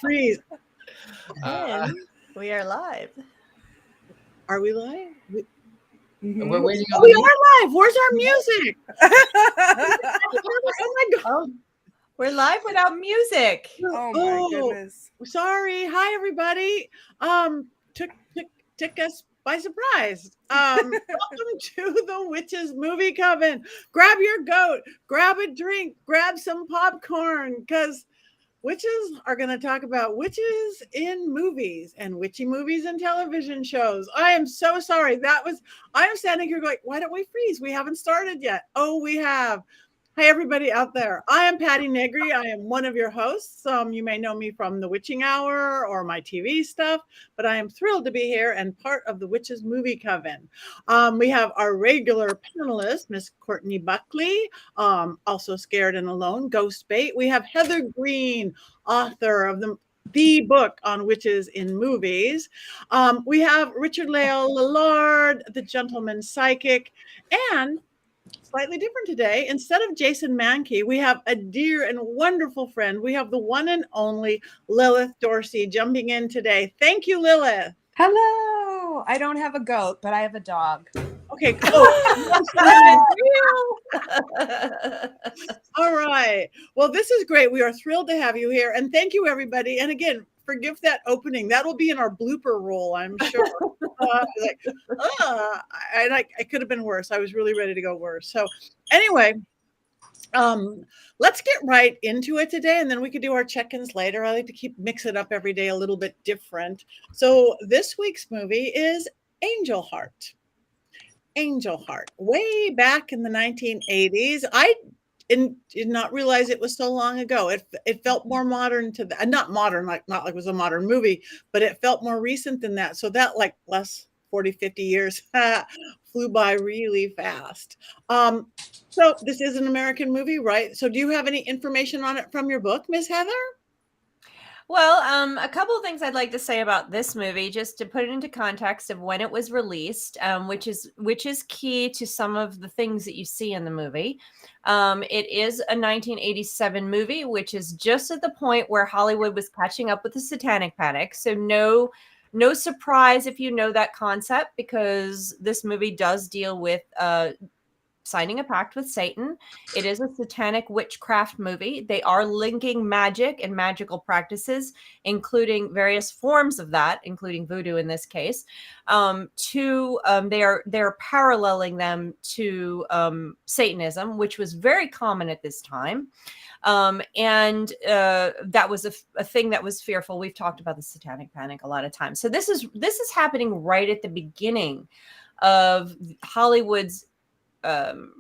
Freeze. And we are live. Are we live? We're waiting on we are live. Where's our music? Oh my God. Oh, we're live without music. Oh my goodness. Sorry. Hi, everybody. Took us by surprise. Welcome to the Witches Movie Coven. Grab your goat, grab a drink, grab some popcorn, because witches are going to talk about witches in movies and witchy movies and television shows. I am so sorry. I'm standing here going, why don't we freeze? We haven't started yet. Oh, we have. Hi, everybody out there. I am Patti Negri. I am one of your hosts. You may know me from The Witching Hour or my TV stuff, but I am thrilled to be here and part of the Witches Movie Coven. We have our regular panelist, Miss Courtney Buckley, also Scared and Alone, Ghost Bait. We have Heather Greene, author of the book on witches in movies. We have Richard-Lael Lillard, the gentleman psychic, and slightly different today. Instead of Jason Mankey, we have a dear and wonderful friend. We have the one and only Lilith Dorsey jumping in today. Thank you, Lilith. Hello. I don't have a goat, but I have a dog. Okay, cool. All right. Well, this is great. We are thrilled to have you here. And thank you, everybody. And again, forgive that opening. That'll be in our blooper roll, I'm sure. I could have been worse. I was really ready to go worse. So anyway, let's get right into it today, and then we could do our check-ins later. I like to mix it up every day a little bit different. So this week's movie is Angel Heart. Angel Heart. Way back in the 1980s. I did not realize it was so long ago. It felt more modern to that. Not modern, not like it was a modern movie, but it felt more recent than that. So that like less 40, 50 years flew by really fast. So this is an American movie, right? So do you have any information on it from your book, Miss Heather? Well, a couple of things I'd like to say about this movie, just to put it into context of when it was released, which is key to some of the things that you see in the movie. It is a 1987 movie, which is just at the point where Hollywood was catching up with the Satanic Panic. So no surprise if you know that concept, because this movie does deal with signing a pact with Satan. It is a satanic witchcraft movie. They are linking magic and magical practices, including various forms of that, including voodoo in this case, they're paralleling them to Satanism, which was very common at this time. And that was a thing that was fearful. We've talked about the Satanic Panic a lot of times. So this is happening right at the beginning of Hollywood's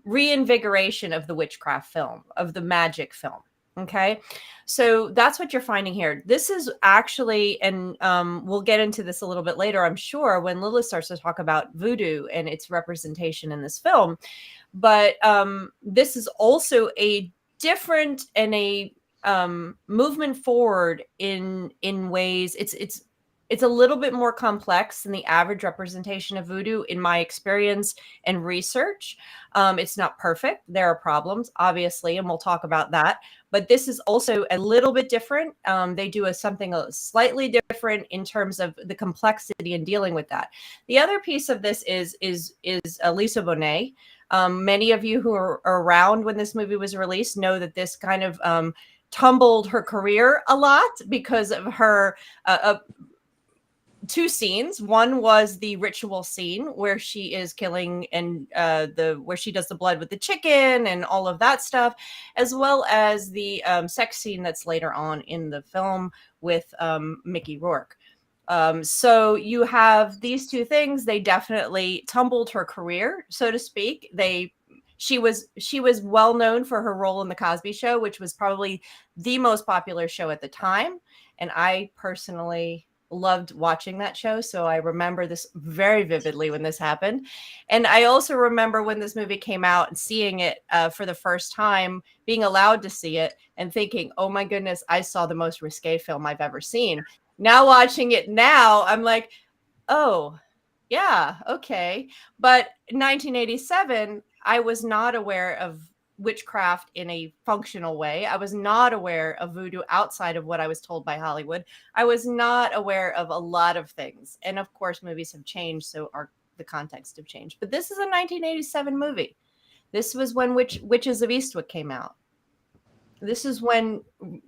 reinvigoration of the witchcraft film, of the magic film. Okay, so that's what you're finding here. This is actually, and we'll get into this a little bit later, I'm sure, when Lilith starts to talk about voodoo and its representation in this film. But this is also a different and a movement forward in ways. It's a little bit more complex than the average representation of voodoo, in my experience and research. It's not perfect. There are problems, obviously, and we'll talk about that. But this is also a little bit different. They do something slightly different in terms of the complexity in dealing with that. The other piece of this is Lisa Bonet. Many of you who are around when this movie was released know that this kind of tumbled her career a lot because of her two scenes. One was the ritual scene where she is killing and where she does the blood with the chicken and all of that stuff, as well as the sex scene that's later on in the film with Mickey Rourke. So you have these two things. They definitely tumbled her career, so to speak. She was well known for her role in The Cosby Show, which was probably the most popular show at the time. And I personally loved watching that show. So I remember this very vividly when this happened. And I also remember when this movie came out and seeing it for the first time, being allowed to see it and thinking, oh my goodness, I saw the most risque film I've ever seen. Now watching it now, I'm like, oh, yeah, okay. But 1987, I was not aware of witchcraft in a functional way. I was not aware of voodoo outside of what I was told by Hollywood. I was not aware of a lot of things. And of course, movies have changed, so the context have changed. But this is a 1987 movie. This was when Witches of Eastwick came out. This is when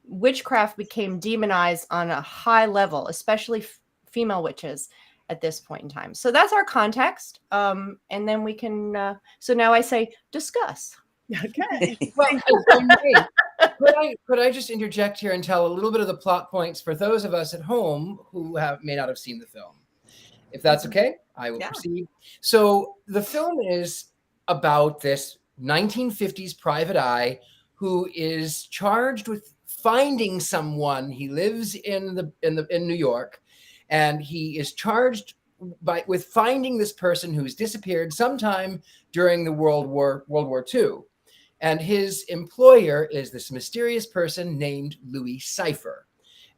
witchcraft became demonized on a high level, especially female witches at this point in time. So that's our context. And then we can, so now I say, discuss. Okay. Well, could I just interject here and tell a little bit of the plot points for those of us at home who may not have seen the film? If that's okay, I will proceed. So the film is about this 1950s private eye who is charged with finding someone. He lives in New York, and he is charged with finding this person who's disappeared sometime during the World War II. And his employer is this mysterious person named Louis Cyphre.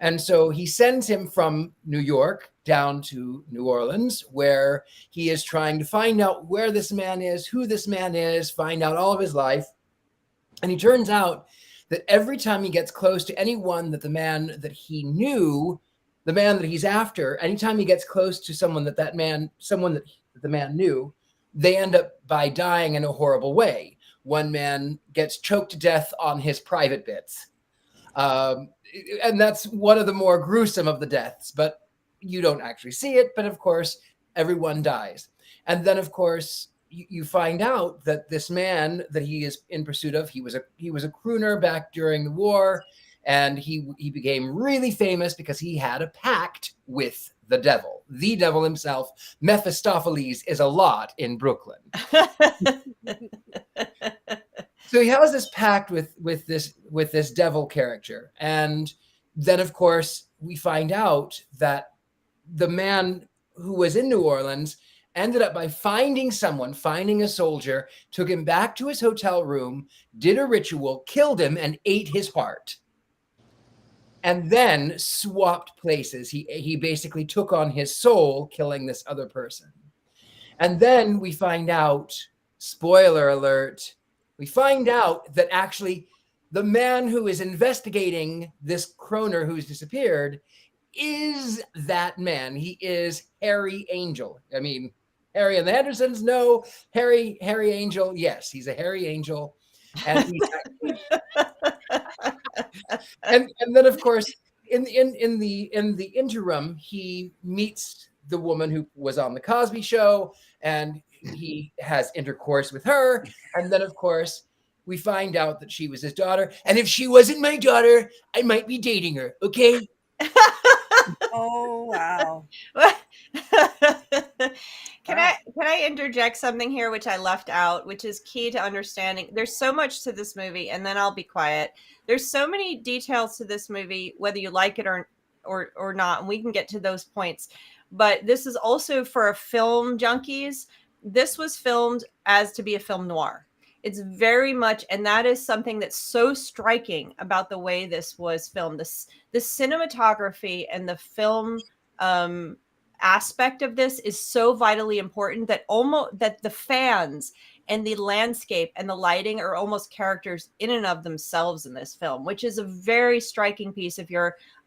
And so he sends him from New York down to New Orleans, where he is trying to find out where this man is, who this man is, find out all of his life. And he turns out that every time he gets close to anyone that the man that he knew, the man that he's after, anytime he gets close to someone that the man knew, they end up by dying in a horrible way. One man gets choked to death on his private bits. And that's one of the more gruesome of the deaths, but you don't actually see it. But of course, everyone dies. And then, of course, you find out that this man that he is in pursuit of, he was a crooner back during the war, and he became really famous because he had a pact with the devil himself. Mephistopheles is a lot in Brooklyn. So he has this pact with this devil character, and then of course we find out that the man who was in New Orleans ended up by finding a soldier, took him back to his hotel room, did a ritual, killed him, and ate his heart. And then swapped places. He basically took on his soul, killing this other person. And then we find out, spoiler alert, we find out that actually the man who is investigating this croner who's disappeared is that man. He is Harry Angel. I mean, Harry and the Hendersons, no. Harry Angel, yes, he's a Harry Angel. And he's and then of course in the interim, he meets the woman who was on the Cosby Show, and he has intercourse with her. And then of course we find out that she was his daughter. And if she wasn't my daughter, I might be dating her. Okay. Oh, wow. Can I interject something here which I left out, which is key to understanding? There's so much to this movie, and then I'll be quiet. There's so many details to this movie, whether you like it or not, and we can get to those points. But this is also for film junkies. This was filmed as to be a film noir. It's very much, and that is something that's so striking about the way this was filmed. The cinematography and the film aspect of this is so vitally important that that the fans and the landscape and the lighting are almost characters in and of themselves in this film, which is a very striking piece.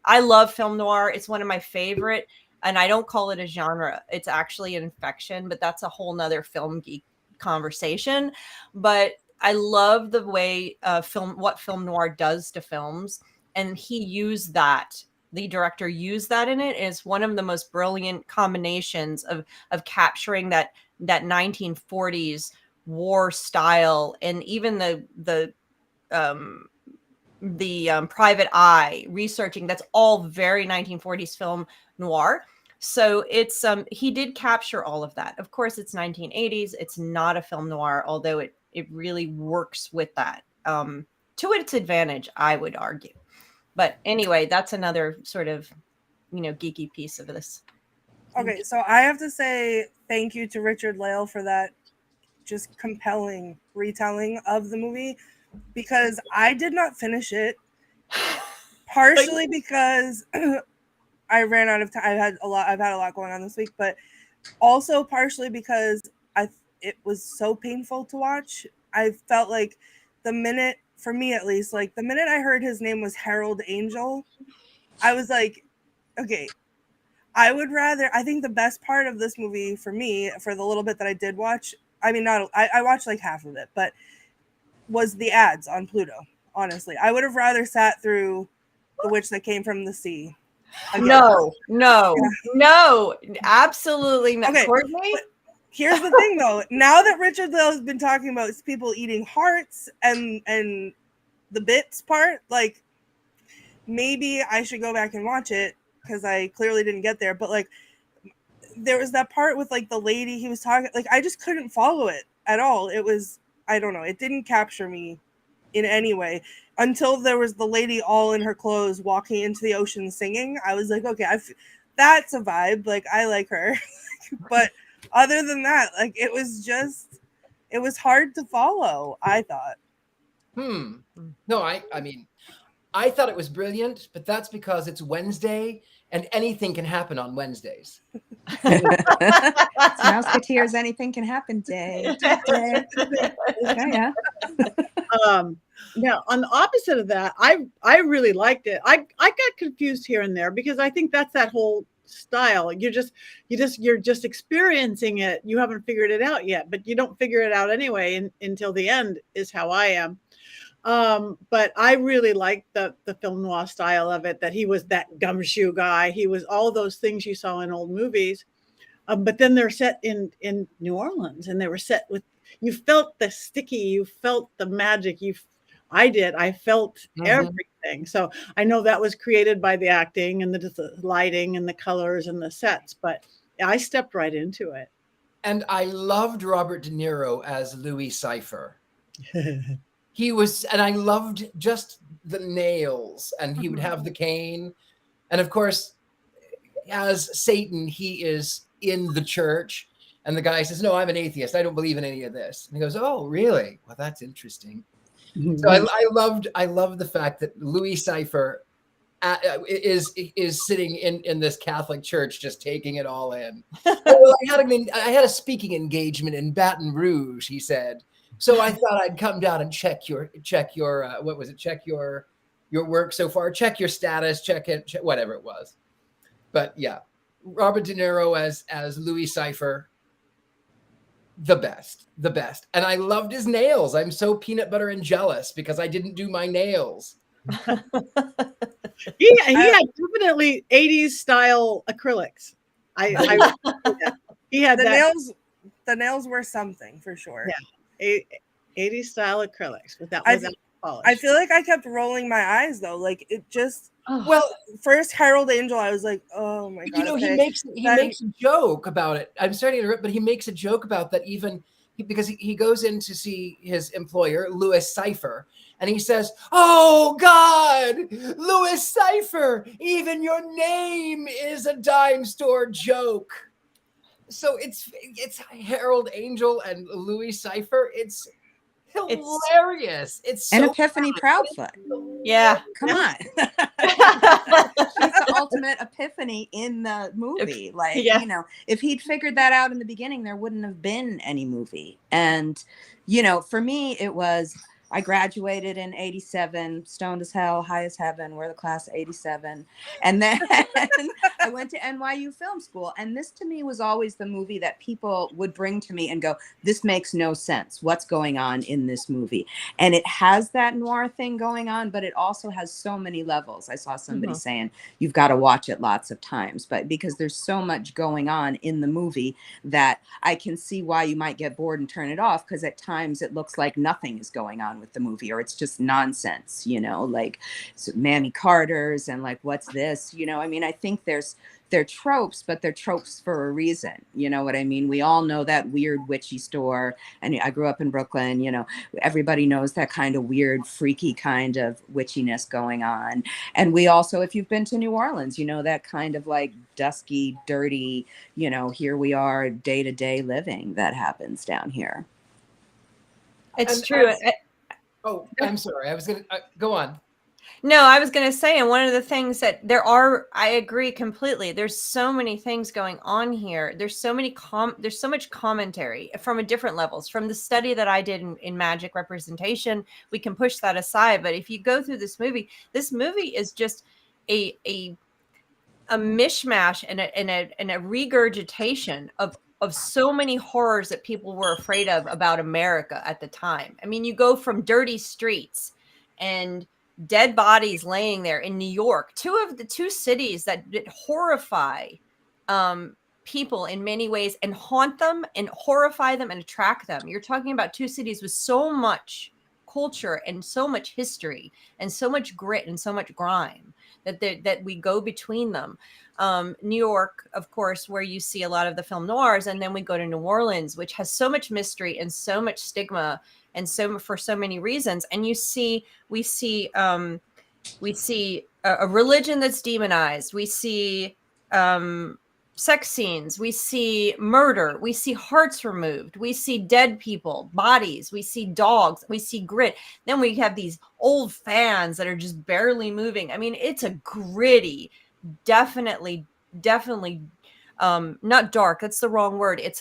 I love film noir. It's one of my favorite, and I don't call it a genre. It's actually an infection, but that's a whole nother film geek conversation. But I love the way what film noir does to films, and he used that. The director used that in it. And it's one of the most brilliant combinations of capturing that 1940s war style, and even the private eye researching. That's all very 1940s film noir. So it's he did capture all of that. Of course, it's 1980s. It's not a film noir, although it really works with that to its advantage, I would argue. But anyway, that's another sort of, geeky piece of this. Okay, so I have to say thank you to Richard-Lael for that just compelling retelling of the movie, because I did not finish it, partially because I ran out of time. I've had a lot going on this week, but also partially because it was so painful to watch. I felt like the minute, for me at least, like the minute I heard his name was Harold Angel, I was like, okay, I think the best part of this movie for me, for the little bit that I did watch, I mean, I watched like half of it, but was the ads on Pluto. Honestly, I would have rather sat through The Witch That Came from the Sea. Again. No, absolutely not. Okay, Courtney? Here's the thing, though. Now that Richard-Lael has been talking about people eating hearts and the bits part, like maybe I should go back and watch it because I clearly didn't get there. But like, there was that part with like the lady he was talking. Like, I just couldn't follow it at all. It was, I don't know. It didn't capture me in any way until there was the lady all in her clothes walking into the ocean singing. I was like, okay, that's a vibe. Like, I like her, but. Other than that, like it was hard to follow, I thought. No, I mean, I thought it was brilliant, but that's because it's Wednesday and anything can happen on Wednesdays. Mouseketeers, anything can happen day. Yeah. Now, on the opposite of that, I really liked it. I got confused here and there because I think that's that whole style. You're just experiencing it. You haven't figured it out yet, but you don't figure it out anyway until the end is how I am. But I really liked the film noir style of it, that he was that gumshoe guy. He was all those things you saw in old movies. But then they're set in New Orleans, and they were set with, you felt the sticky, you felt the magic. I felt everything. So I know that was created by the acting and the lighting and the colors and the sets, but I stepped right into it. And I loved Robert De Niro as Louis Cyphre. He was, and I loved just the nails, and he would have the cane. And of course, as Satan, he is in the church, and the guy says, "No, I'm an atheist. I don't believe in any of this." And he goes, "Oh, really? Well, that's interesting." So I loved the fact that Louis Cyphre is sitting in this Catholic church, just taking it all in. Well, I had a speaking engagement in Baton Rouge, he said. So I thought I'd come down and check your what was it? Check your work so far. Check your status. Check whatever it was. But yeah, Robert De Niro as Louis Cyphre. The best. And I loved his nails. I'm so peanut butter and jealous because I didn't do my nails. He had definitely 80s style acrylics. He had the nails were something for sure. Yeah. 80s style acrylics without polish. I feel like I kept rolling my eyes though. Like it just well, first Harold Angel, I was like, oh my god. You know, he makes a joke about it. I'm sorry to interrupt, but he makes a joke about that because he goes in to see his employer, Louis Cyphre, and he says, "Oh God, Louis Cyphre, even your name is a dime store joke." So it's Harold Angel and Louis Cyphre. It's hilarious. It's an so Epiphany Proudfoot. Yeah, come on. She's the ultimate Epiphany in the movie. Like, you know, if he'd figured that out in the beginning, there wouldn't have been any movie. And, you know, for me, it was, I graduated in 87, stoned as hell, high as heaven. We're the class of 87. And then I went to NYU Film School. And this to me was always the movie that people would bring to me and go, this makes no sense. What's going on in this movie? And it has that noir thing going on, but it also has so many levels. I saw somebody saying, you've got to watch it lots of times, but because there's so much going on in the movie that I can see why you might get bored and turn it off. Because at times it looks like nothing is going on with the movie, or it's just nonsense, you know, like Mammy Carter's and like, what's this, you know? I mean, I think they're tropes, but they're tropes for a reason. You know what I mean? We all know that weird witchy store, and I grew up in Brooklyn, you know, everybody knows that kind of weird, freaky kind of witchiness going on. And we also, if you've been to New Orleans, you know, that kind of like dusky, dirty, you know, here we are, day-to-day living that happens down here. It's true. Oh, I'm sorry. I was going to go on. No, I was going to say, and one of the things that I agree completely. There's so many things going on here. There's so many there's so much commentary from different levels. From the study that I did in magic representation, we can push that aside. But if you go through this movie is just a mishmash and a regurgitation of so many horrors that people were afraid of about America at the time. I mean, you go from dirty streets and dead bodies laying there in New York, two cities that horrify people in many ways and haunt them and horrify them and attract them. You're talking about two cities with so much culture and so much history and so much grit and so much grime that we go between them. New York, of course, where you see a lot of the film noirs, and then we go to New Orleans, which has so much mystery and so much stigma, and for so many reasons. And we see a religion that's demonized. We see sex scenes. We see murder. We see hearts removed. We see dead people, bodies. We see dogs. We see grit. Then we have these old fans that are just barely moving. I mean, it's a gritty, definitely not dark. That's the wrong word. It's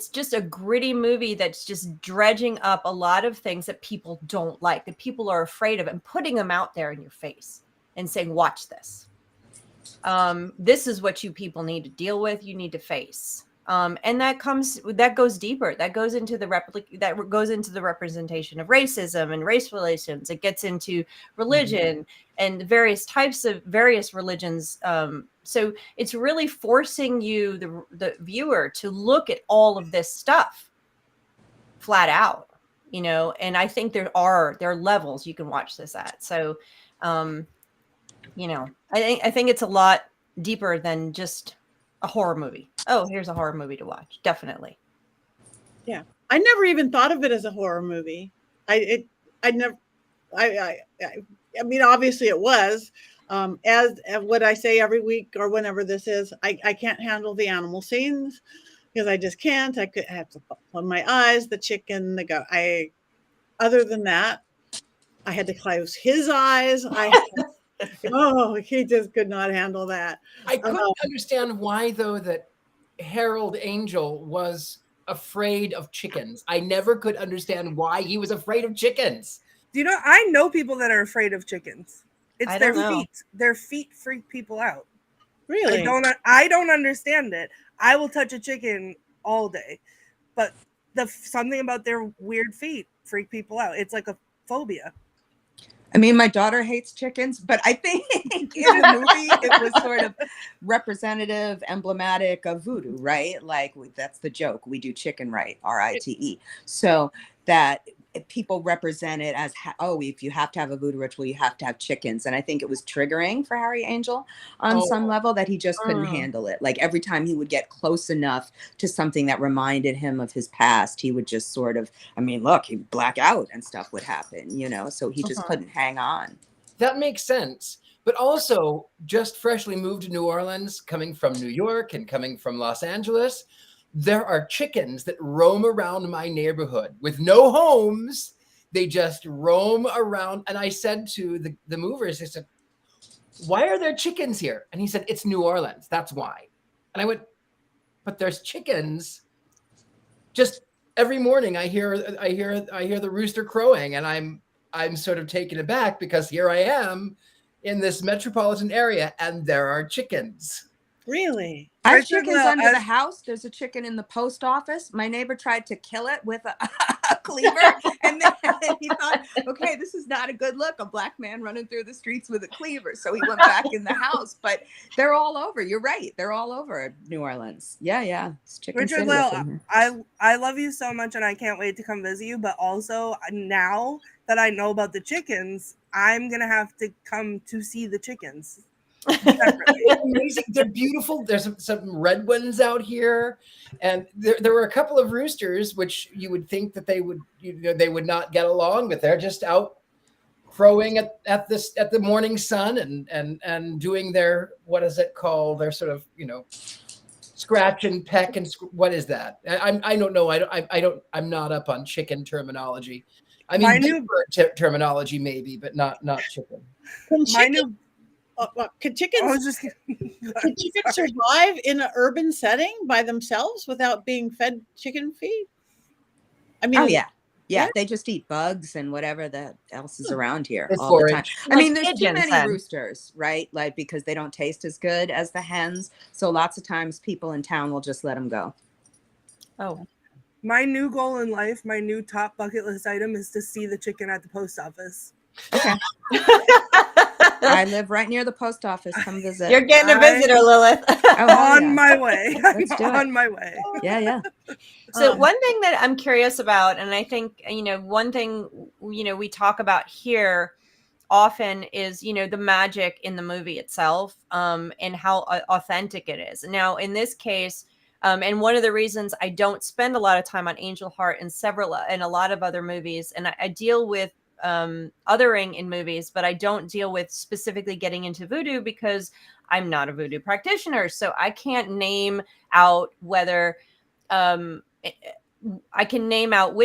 just a gritty movie that's just dredging up a lot of things that people don't like, that people are afraid of, and putting them out there in your face and saying, watch this. This is what you people need to deal with. You need to face. And that goes deeper. That goes into the representation of racism and race relations. It gets into religion and various religions. So it's really forcing you, the viewer, to look at all of this stuff flat out, and I think there are levels you can watch this at. So, I think it's a lot deeper than just a horror movie. Oh, here's a horror movie to watch. Definitely. Yeah. I never even thought of it as a horror movie. I mean, obviously it was, as what I say every week or whenever this is, I can't handle the animal scenes because I just can't. I have to close my eyes, the chicken, the goat. Other than that, I had to close his eyes. He just could not handle that. I couldn't understand why, though, that Harold Angel was afraid of chickens. I never could understand why he was afraid of chickens. I know people that are afraid of chickens. It's their feet. Their feet freak people out. Really? I don't understand it. I will touch a chicken all day, but something about their weird feet freak people out. It's like a phobia. I mean, my daughter hates chickens, but I think in the movie it was sort of representative, emblematic of voodoo, right? Like that's the joke. We do chicken right, RITE. So that people represent it as, if you have to have a voodoo ritual, you have to have chickens. And I think it was triggering for Harry Angel on some level, that he just couldn't handle it. Like every time he would get close enough to something that reminded him of his past, he would just sort of, he'd black out and stuff would happen, so he just couldn't hang on. That makes sense. But also, just freshly moved to New Orleans, coming from New York and coming from Los Angeles, there are chickens that roam around my neighborhood with no homes. They just roam around. And I said to the movers, I said, why are there chickens here? And he said, it's New Orleans. That's why. And I went, but there's chickens. Just every morning I hear the rooster crowing, and I'm sort of taken aback because here I am in this metropolitan area and there are chickens. Really? I have chickens under the house. There's a chicken in the post office. My neighbor tried to kill it with a cleaver. And then he thought, okay, this is not a good look. A black man running through the streets with a cleaver. So he went back in the house. But they're all over. You're right. They're all over New Orleans. Yeah. It's chicken Richard-Lael, I love you so much, and I can't wait to come visit you. But also, now that I know about the chickens, I'm going to have to come to see the chickens. Amazing. They're beautiful. There's some red ones out here, and there were a couple of roosters which you would think that they would not get along, but they're just out crowing at the morning sun and doing their, what is it called, their sort of scratch and peck and what is that? I don't know. I'm not up on chicken terminology. I mean, terminology maybe, but not chicken. Could chickens survive in an urban setting by themselves without being fed chicken feed? I mean, oh yeah, they just eat bugs and whatever that else is around here all the time. I mean, there's too many roosters, right? Like, because they don't taste as good as the hens. So lots of times people in town will just let them go. Oh. My new goal in life, my new top bucket list item is to see the chicken at the post office. Okay. I live right near the post office. Come visit. You're getting a visitor, Lilith. On my way. On my way. Yeah. So one thing that I'm curious about, and I think, one thing, we talk about here often is, the magic in the movie itself, and how authentic it is. Now, in this case, and one of the reasons I don't spend a lot of time on Angel Heart and a lot of other movies, and I deal with othering in movies, but I don't deal with specifically getting into voodoo because I'm not a voodoo practitioner. So I can't name out whether I can name out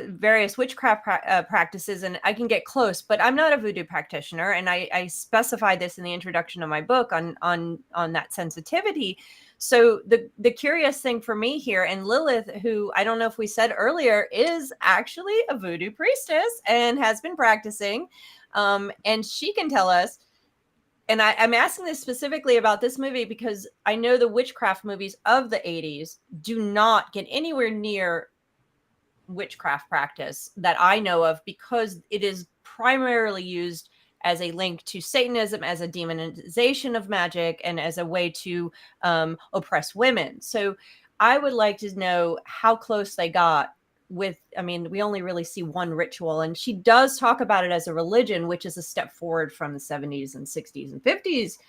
various witchcraft practices, and I can get close, but I'm not a voodoo practitioner. And I specify this in the introduction of my book on that sensitivity. So the curious thing for me here, and Lilith, who I don't know if we said earlier, is actually a voodoo priestess and has been practicing. And she can tell us, and I'm asking this specifically about this movie because I know the witchcraft movies of the 80s do not get anywhere near witchcraft practice that I know of, because it is primarily used as a link to Satanism, as a demonization of magic, and as a way to oppress women. So I would like to know how close they got with, we only really see one ritual, and she does talk about it as a religion, which is a step forward from the 70s and 60s and 50s.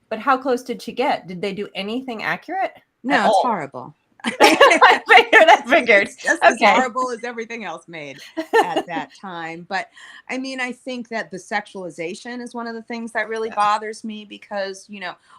But how close did she get? Did they do anything accurate? No, it's horrible. I figured. It's just as horrible as everything else made at that time. But I think that the sexualization is one of the things that really bothers me, because,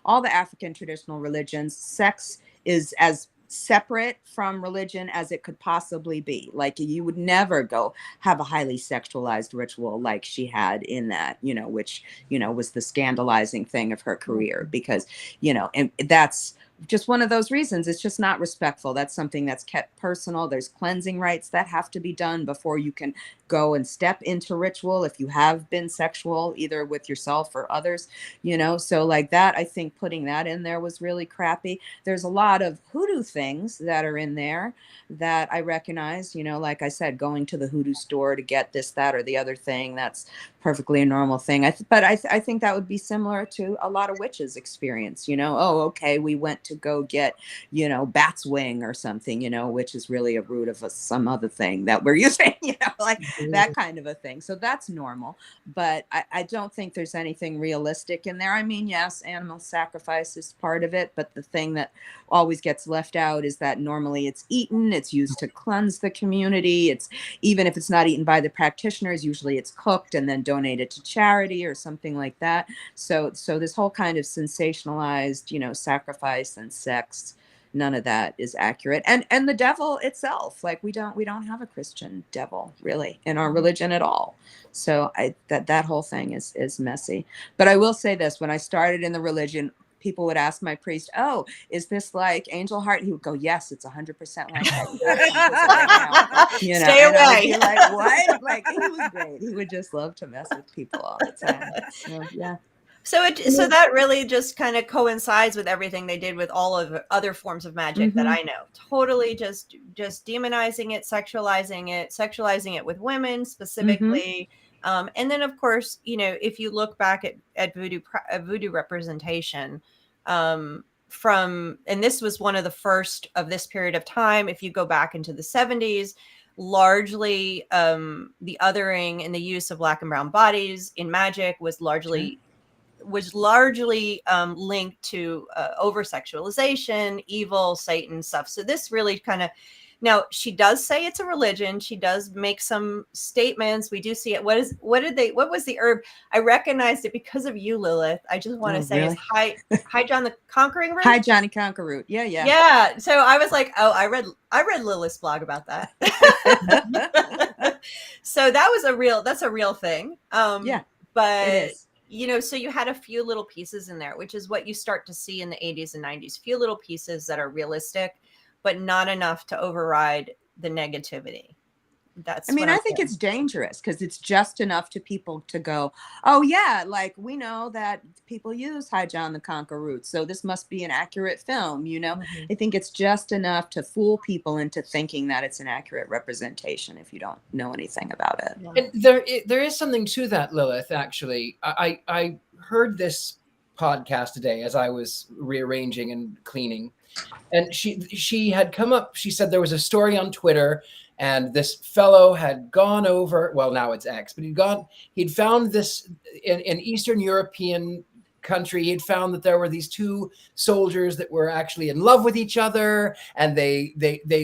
all the African traditional religions, sex is as separate from religion as it could possibly be. Like, you would never go have a highly sexualized ritual like she had in that, which, was the scandalizing thing of her career, because, and that's just one of those reasons. It's just not respectful. That's something that's kept personal. There's cleansing rites that have to be done before you can go and step into ritual if you have been sexual, either with yourself or others, so like that, I think putting that in there was really crappy. There's a lot of hoodoo things that are in there that I recognize, like I said, going to the hoodoo store to get this, that, or the other thing, that's perfectly a normal thing. But I think that would be similar to a lot of witches' experience, oh, okay, we went to go get, bat's wing or something, which is really a root of some other thing that we're using, like that kind of a thing. So that's normal. But I don't think there's anything realistic in there. Yes, animal sacrifice is part of it. But the thing that always gets left out is that normally it's eaten. It's used to cleanse the community. It's, even if it's not eaten by the practitioners, usually it's cooked and then donated to charity or something like that. So this whole kind of sensationalized, sacrifice and sex, none of that is accurate. And the devil itself, like we don't have a Christian devil really in our religion at all. So that whole thing is messy. But I will say this, when I started in the religion, people would ask my priest, "Oh, is this like Angel Heart?" He would go, "Yes, it's 100% like that." Stay away. I would be like, what? Like, he was great. He would just love to mess with people all the time. So, yeah. So that really just kind of coincides with everything they did with all of the other forms of magic that I know. Totally just demonizing it, sexualizing it with women specifically. And then, of course, if you look back at voodoo representation and this was one of the first of this period of time. If you go back into the 70s, largely the othering and the use of Black and brown bodies in magic was largely linked to over-sexualization, evil, Satan stuff. So this really kind of Now, she does say it's a religion. She does make some statements. We do see it. What was the herb? I recognized it because of you, Lilith. I just want to say really? It's Hi John the Conquering Root. Hi Johnny Conqueror. Yeah. Yeah. So I was like, oh, I read Lilith's blog about that. So that's a real thing. Yeah. But it is. so you had a few little pieces in there, which is what you start to see in the 80s and 90s. Few little pieces that are realistic, but not enough to override the negativity. I think it's dangerous because it's just enough to people to go, oh yeah, like we know that people use Hi John the Conqueror, so this must be an accurate film, Mm-hmm. I think it's just enough to fool people into thinking that it's an accurate representation if you don't know anything about it. And there is something to that, Lilith, actually. I heard this podcast today as I was rearranging and cleaning. And she had come up, she said there was a story on Twitter, and this fellow had gone over, well, now it's X, but he'd found this in Eastern European country. He'd found that there were these two soldiers that were actually in love with each other, and they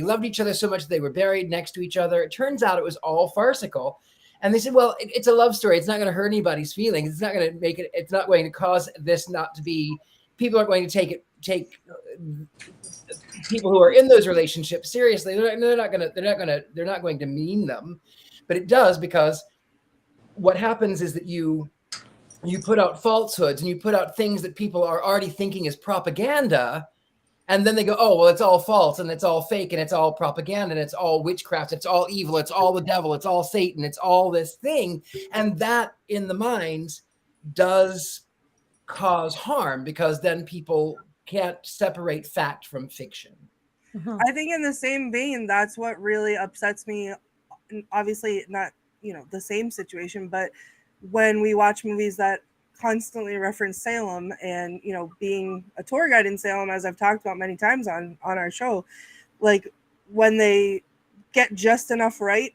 loved each other so much they were buried next to each other. It turns out it was all farcical. And they said, well, it's a love story. It's not going to hurt anybody's feelings. It's not going to make it, it's not going to cause this not to be, people aren't going to take people who are in those relationships seriously. They're not going to mean them, but it does, because what happens is that you put out falsehoods and you put out things that people are already thinking is propaganda, and then they go, oh, well, it's all false and it's all fake and it's all propaganda and it's all witchcraft, it's all evil, it's all the devil, it's all Satan, it's all this thing, and that in the minds does cause harm, because then people can't separate fact from fiction. I think in the same vein, that's what really upsets me. Obviously not, the same situation, but when we watch movies that constantly reference Salem and, being a tour guide in Salem, as I've talked about many times on our show, like when they get just enough right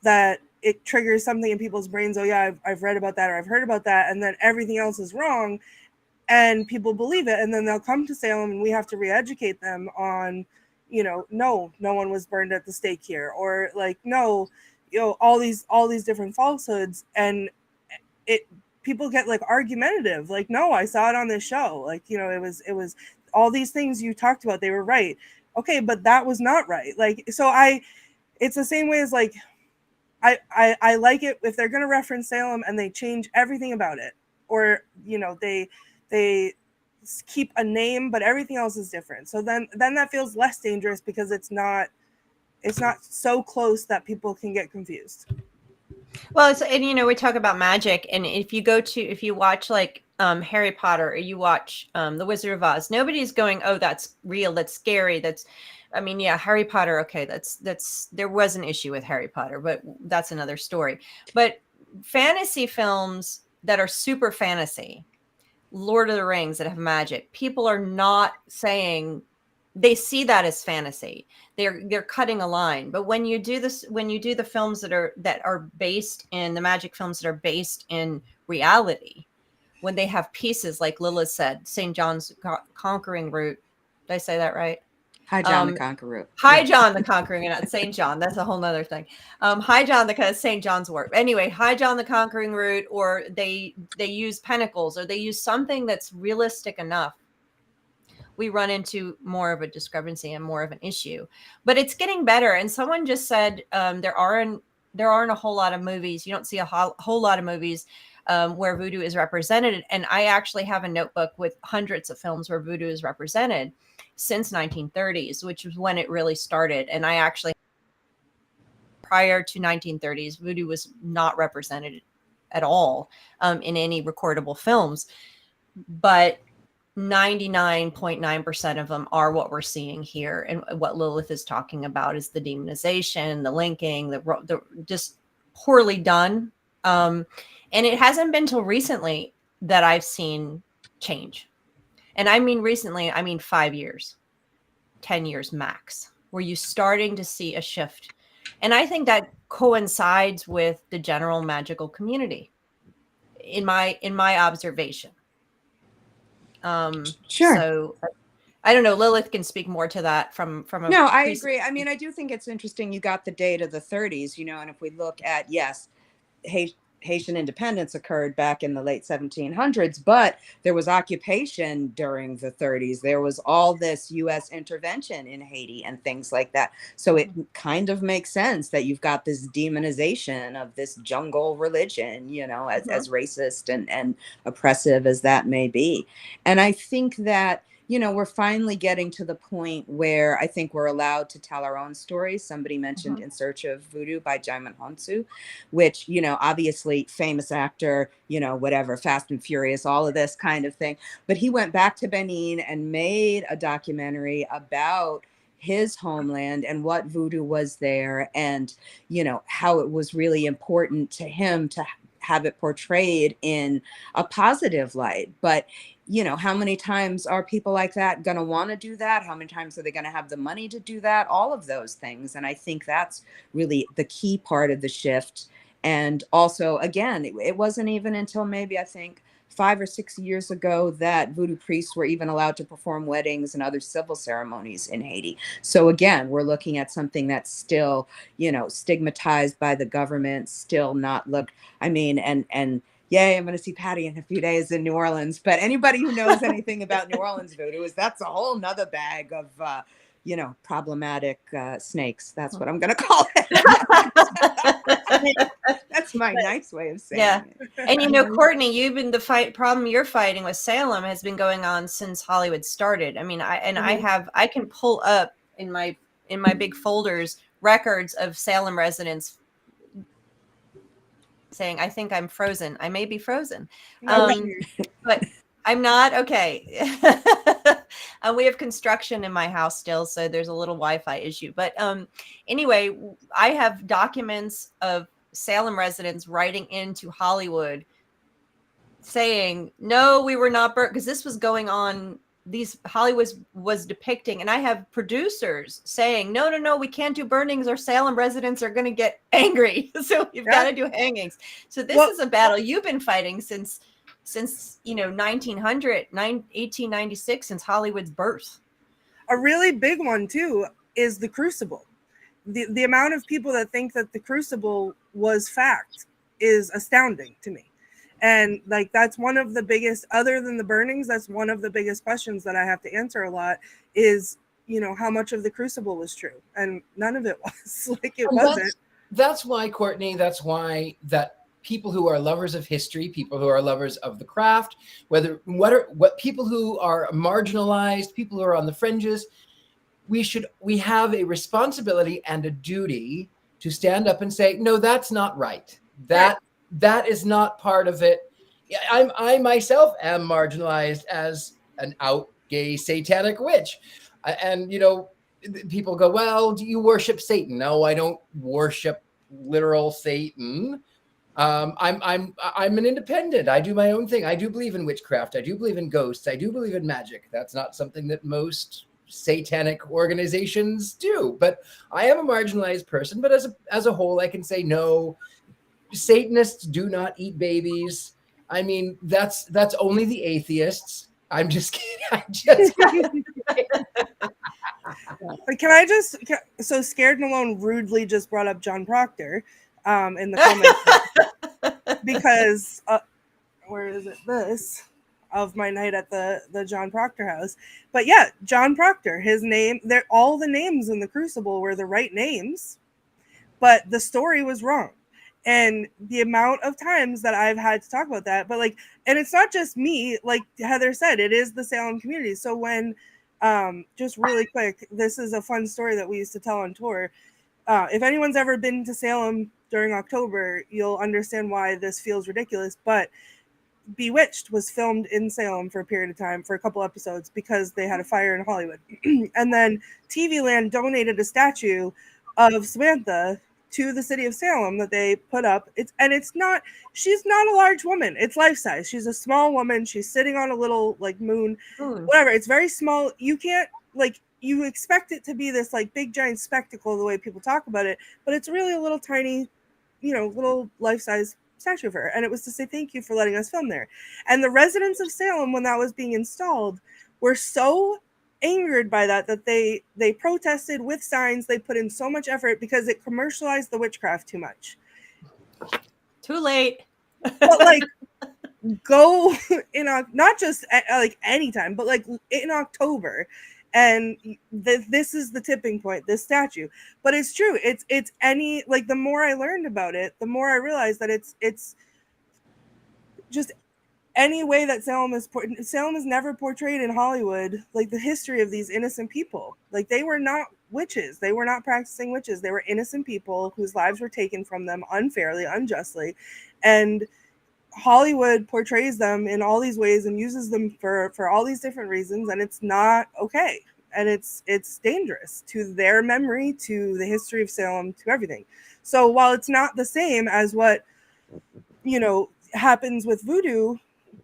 that it triggers something in people's brains. Oh yeah, I've read about that, or I've heard about that. And then everything else is wrong. And people believe it, and then they'll come to Salem, and we have to re-educate them on, no one was burned at the stake here, or like, no, all these different falsehoods, and people get like argumentative, like, no, I saw it on this show, like, it was all these things you talked about, they were right, okay, but that was not right. Like, so it's the same way as like, I like it if they're going to reference Salem and they change everything about it, or they keep a name, but everything else is different. So then that feels less dangerous, because it's not so close that people can get confused. Well, we talk about magic, and if you watch like Harry Potter, or you watch The Wizard of Oz, nobody's going, oh, that's real, that's scary, Harry Potter, okay, that's there was an issue with Harry Potter, but that's another story. But fantasy films that are super fantasy, Lord of the Rings, that have magic, people are not saying, they see that as fantasy. They're cutting a line. But when you do the films that are based in the magic films that are based in reality, when they have pieces like Lilith said, St. John's Conquering Root. Did I say that right? Hi John the Conqueror. Hi John the Conquering, not St. John. That's a whole nother thing. Hi John the St. John's wort. Anyway, Hi John the Conquering Root, or they use pentacles, or they use something that's realistic enough. We run into more of a discrepancy and more of an issue, but it's getting better. And someone just said there aren't a whole lot of movies. You don't see a whole lot of movies where voodoo is represented. And I actually have a notebook with hundreds of films where voodoo is represented since 1930s, which was when it really started. And I actually, prior to 1930s, voodoo was not represented at all in any recordable films, but 99.9% of them are what we're seeing here. And what Lilith is talking about is the demonization, the linking, the just poorly done. And it hasn't been till recently that I've seen change. And I mean recently, I mean 5 years, 10 years max, where you're starting to see a shift. And I think that coincides with the general magical community in my observation. Sure. So I don't know. Lilith can speak more to that from a. No, I agree. I mean, I do think it's interesting. You got the date of the 30s, you know, and if we look at, yes, Haitian independence occurred back in the late 1700s, but there was occupation during the 30s. There was all this U.S. intervention in Haiti and things like that. So it kind of makes sense that you've got this demonization of this jungle religion, you know, as racist and oppressive as that may be. And I think that, you know, we're finally getting to the point where I think we're allowed to tell our own stories. Somebody mentioned In Search of Voodoo by Jaimon Hounsou, which, you know, obviously famous actor, you know, whatever, Fast and Furious, all of this kind of thing. But he went back to Benin and made a documentary about his homeland and what voodoo was there, and, you know, how it was really important to him to have it portrayed in a positive light. But you know, how many times are people like that going to want to do that? How many times are they going to have the money to do that? All of those things. And I think that's really the key part of the shift. And also, again, it wasn't even until maybe, I think, 5 or 6 years ago that voodoo priests were even allowed to perform weddings and other civil ceremonies in Haiti. So again, we're looking at something that's still, you know, stigmatized by the government, still not looked, I mean, and yay, I'm going to see Patti in a few days in New Orleans. But anybody who knows anything about New Orleans voodoo that's a whole nother bag of, you know, problematic snakes. That's what I'm going to call it. That's my nice way of saying it. And, you know, Courtney, you've been problem you're fighting with Salem has been going on since Hollywood started. I mean, I can pull up in my big folders records of Salem residents saying, I think I'm frozen. I may be frozen. But I'm not. Okay. We have construction in my house still, so there's a little Wi-Fi issue. But anyway, I have documents of Salem residents writing into Hollywood saying, no, we were not burnt, because this was going on. Hollywood was depicting, and I have producers saying, no, we can't do burnings or Salem residents are going to get angry. So you've got to do hangings. So this is a battle you've been fighting since, you know, 1896, since Hollywood's birth. A really big one too is the Crucible. The amount of people that think that the Crucible was fact is astounding to me. And like, that's one of the biggest, other than the burnings, that's one of the biggest questions that I have to answer a lot is, you know, how much of the Crucible was true? And none of it was. Like, it wasn't. That's why, Courtney, that's why that people who are lovers of history, people who are lovers of the craft, what people who are marginalized, people who are on the fringes, we have a responsibility and a duty to stand up and say, no, that's not right. That is not part of it. I myself am marginalized as an out gay satanic witch. And, you know, people go, well, do you worship Satan? No, I don't worship literal Satan. I'm an independent. I do my own thing. I do believe in witchcraft. I do believe in ghosts. I do believe in magic. That's not something that most satanic organizations do. But I am a marginalized person. But as a whole, I can say no. Satanists do not eat babies. I mean, that's only the atheists. I'm just kidding. But so Scared and Alone rudely just brought up John Proctor in the comments because where is it? This of my night at the John Proctor house. But yeah, John Proctor, his name, all the names in the Crucible were the right names, but the story was wrong. And the amount of times that I've had to talk about that, but like, and it's not just me, like Heather said, it is the Salem community. So when, just really quick, this is a fun story that we used to tell on tour. If anyone's ever been to Salem during October, you'll understand why this feels ridiculous, but Bewitched was filmed in Salem for a period of time, for a couple episodes, because they had a fire in Hollywood. And then TV Land donated a statue of Samantha to the city of Salem that they put up. She's not a large woman. It's life size. She's a small woman. She's sitting on a little like moon, whatever. It's very small. You can't you expect it to be this like big giant spectacle the way people talk about it, but it's really a little tiny, you know, little life size statue of her. And it was to say thank you for letting us film there. And the residents of Salem, when that was being installed, were so angered by that they protested with signs. They put in so much effort because it commercialized the witchcraft too much. Too late. But like, go in not just like anytime, but like in October, and this is the tipping point, this statue. But it's true, it's any, like, the more I learned about it, the more I realized that it's just any way that Salem is never portrayed in Hollywood, like the history of these innocent people. Like, they were not witches, they were not practicing witches, they were innocent people whose lives were taken from them unfairly, unjustly, and Hollywood portrays them in all these ways and uses them for all these different reasons, and it's not okay, and it's dangerous to their memory, to the history of Salem, to everything. So while it's not the same as what, you know, happens with voodoo,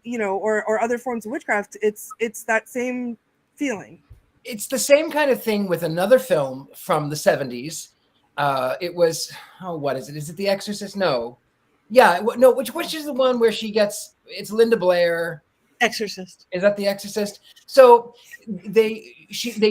you know, or other forms of witchcraft, it's that same feeling. It's the same kind of thing with another film from the 70s. It was, what is it? Is it The Exorcist? No. Yeah, no, which is the one where it's Linda Blair. Exorcist. Is that The Exorcist? So they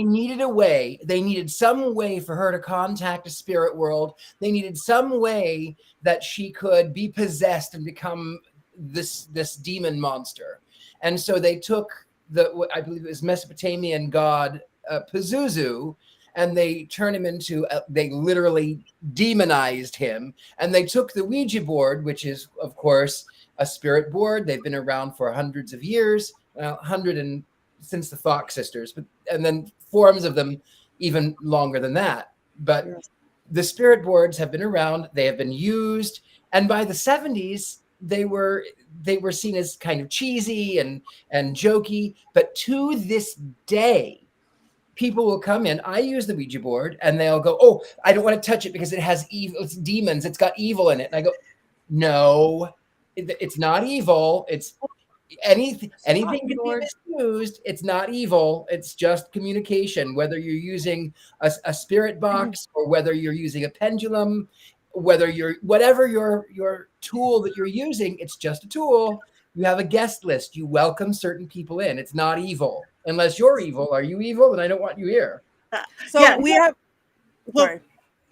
needed some way for her to contact a spirit world. They needed some way that she could be possessed and become this demon monster. And so they took I believe it was Mesopotamian god Pazuzu, and they turned him into, they literally demonized him. And they took the Ouija board, which is, of course, a spirit board. They've been around for hundreds of years, since the Fox sisters, and then forms of them even longer than that. But the spirit boards have been around. They have been used. And by the 70s, they were seen as kind of cheesy and jokey. But to this day, people will come in. I use the Ouija board, and they'll go, "Oh, I don't want to touch it because it has evil. It's demons. It's got evil in it." And I go, "No, it's not evil. It's anything can be misused. It's not evil. It's just communication. Whether you're using a spirit box or whether you're using a pendulum, whatever your tool that you're using, it's just a tool. You have a guest list. You welcome certain people in. It's not evil." Unless you're evil. Are you evil? Then I don't want you here. So yeah, we have. Well, sorry.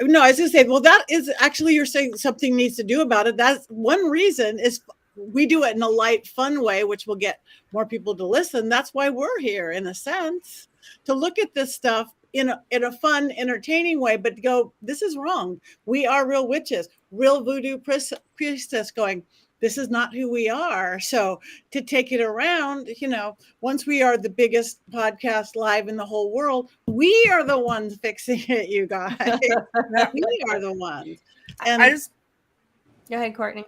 No, I was going to say, well, that is actually, you're saying something needs to do about it. That's one reason is we do it in a light, fun way, which will get more people to listen. That's why we're here, in a sense, to look at this stuff in a fun, entertaining way, but go, this is wrong. We are real witches, real voodoo priestess going, this is not who we are. So to take it around, you know, once we are the biggest podcast live in the whole world, we are the ones fixing it, you guys. We are the ones. And go ahead, Courtney.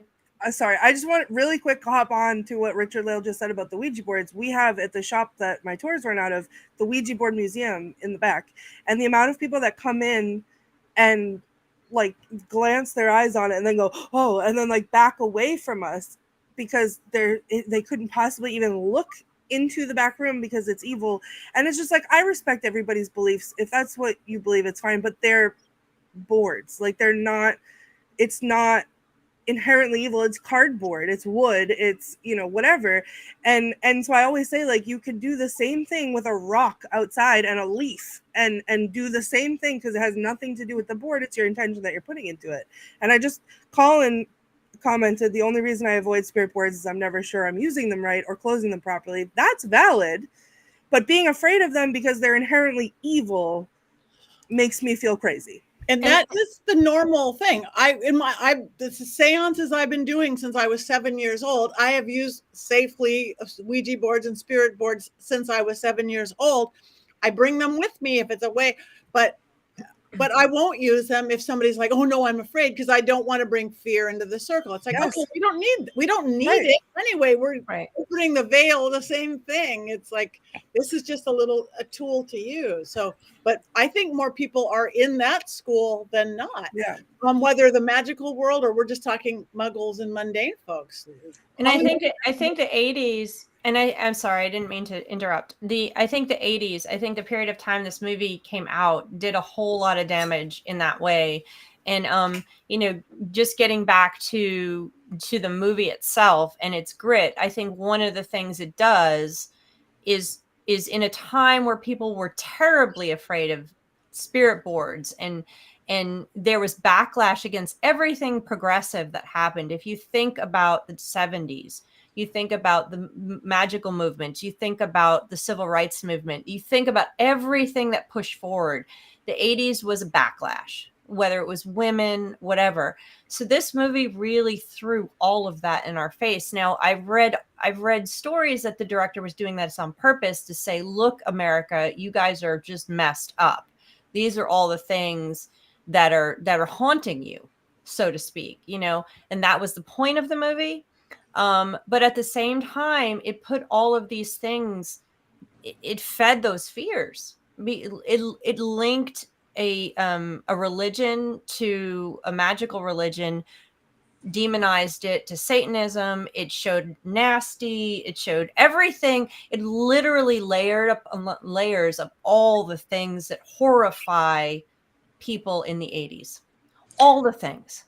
Sorry, I just want really quick to hop on to what Richard-Lael just said about the Ouija boards. We have at the shop that my tours run out of, the Ouija board museum in the back, and the amount of people that come in and like glance their eyes on it and then go, oh, and then like back away from us because they couldn't possibly even look into the back room because it's evil. And it's just like, I respect everybody's beliefs. If that's what you believe, it's fine, but they're boards. Like, it's not inherently evil. It's cardboard, it's wood, it's, you know, whatever. And so I always say, like, you could do the same thing with a rock outside and a leaf and do the same thing, because it has nothing to do with the board. It's your intention that you're putting into it. And I just Colin commented, the only reason I avoid spirit boards is I'm never sure I'm using them right or closing them properly. That's valid, but being afraid of them because they're inherently evil makes me feel crazy. And that is the normal thing. The seances I've been doing since I was 7 years old, I have used safely Ouija boards and spirit boards since I was 7 years old. I bring them with me if it's a way, but I won't use them if somebody's like, oh no, I'm afraid, because I don't want to bring fear into the circle. It's like, yes. Okay, we don't need right. it anyway. We're right. Opening the veil, the same thing. It's like, this is just a tool to use. So, but I think more people are in that school than not. Yeah. Whether the magical world or we're just talking muggles and mundane folks. And I think the 80s. And I'm sorry, I didn't mean to interrupt. I think the 80s, I think the period of time this movie came out did a whole lot of damage in that way. And, just getting back to the movie itself and its grit, I think one of the things it does is is in a time where people were terribly afraid of spirit boards, and there was backlash against everything progressive that happened. If you think about the 70s, you think about the magical movement, you think about the civil rights movement, you think about everything that pushed forward. The 80s was a backlash, whether it was women, whatever. So this movie really threw all of that in our face. Now, I've read stories that the director was doing this on purpose to say, look, America, you guys are just messed up. These are all the things that are haunting you, so to speak, you know, and that was the point of the movie. But at the same time, it put all of these things, it fed those fears. It linked a religion to a magical religion, demonized it to Satanism. It showed nasty. It showed everything. It literally layered up layers of all the things that horrify people in the 80s. All the things.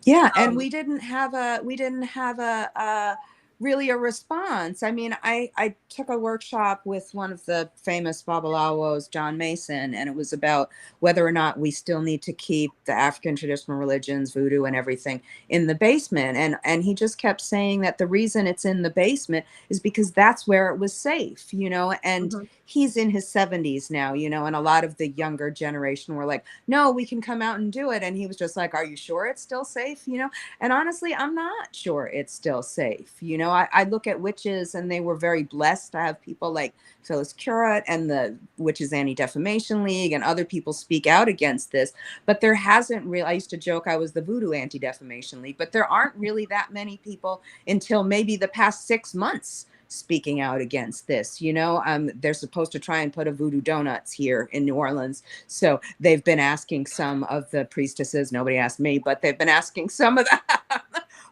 Yeah, and we didn't have a really a response. I mean, I took a workshop with one of the famous Babalawos, John Mason, and it was about whether or not we still need to keep the African traditional religions, voodoo and everything, in the basement. And he just kept saying that the reason it's in the basement is because that's where it was safe, you know, and he's in his 70s now, you know, and a lot of the younger generation were like, no, we can come out and do it. And he was just like, are you sure it's still safe? You know, and honestly, I'm not sure it's still safe. You know, I look at witches, and they were very blessed to have people like Phyllis Curott and the Witches Anti-Defamation League and other people speak out against this. But there hasn't really, I used to joke I was the Voodoo Anti-Defamation League, but there aren't really that many people until maybe the past 6 months speaking out against this. You know, they're supposed to try and put a Voodoo Donuts here in New Orleans. So they've been asking some of the priestesses, nobody asked me, but they've been asking some of them